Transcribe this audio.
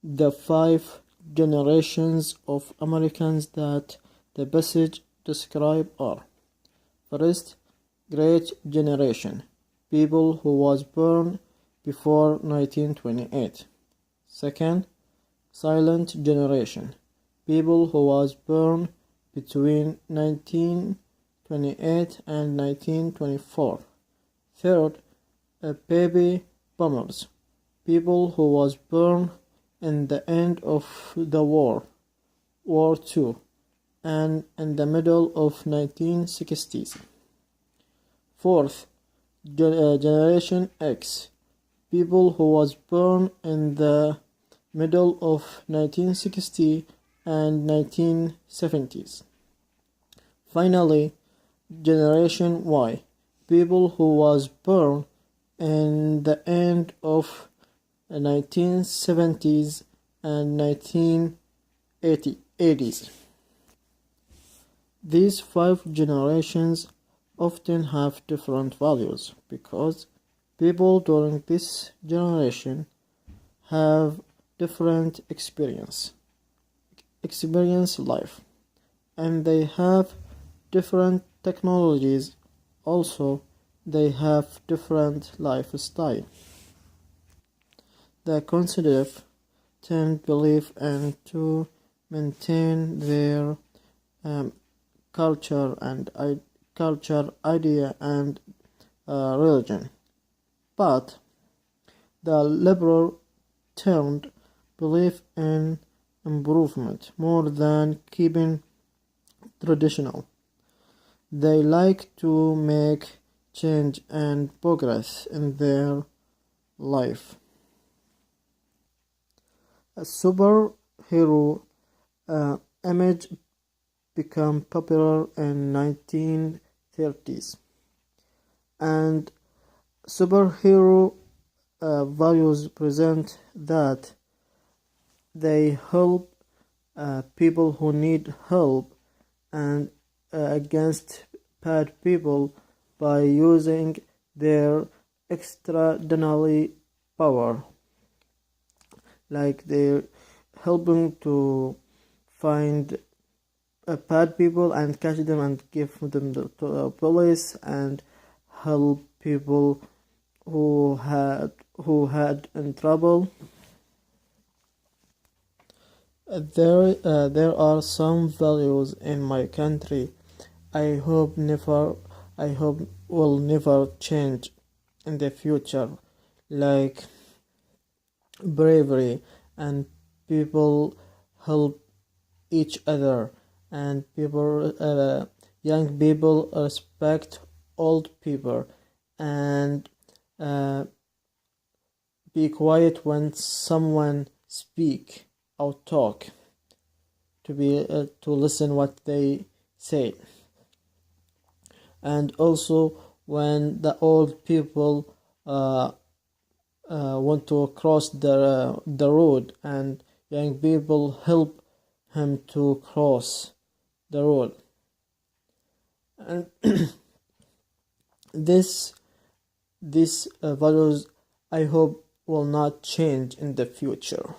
The 5 generations of Americans that the passage describe are: first, Great Generation, people who was born before 1928. Second, Silent Generation, people who was born between 1928 and 1924. Third, Baby Boomers, people who was born in the end of the War II, and in the middle of 1960s. Fourth, Generation X, people who was born in the middle of 1960 and 1970s. Finally, Generation Y, people who was born in the end of 1970s and 1980s. These 5 generations often have different values because people during this generation have different experience life, and they have different technologies. Also, they have different lifestyle. The conservative tend believe and to maintain their culture, idea, and religion, but the liberal tend believe in improvement more than keeping traditional. They like to make change and progress in their life. A superhero image became popular in 1930s, and superhero values present that they help people who need help and against bad people by using their extraordinary power, like they're helping to find bad people and catch them and give them to police, and help people who had in trouble. There are some values in my country I hope will never change in the future, like bravery, and people help each other, and young people respect old people, and be quiet when someone speak or talk, to listen what they say. And also, when the old people want to cross the road, and young people help him to cross the road. And these values I hope will not change in the future.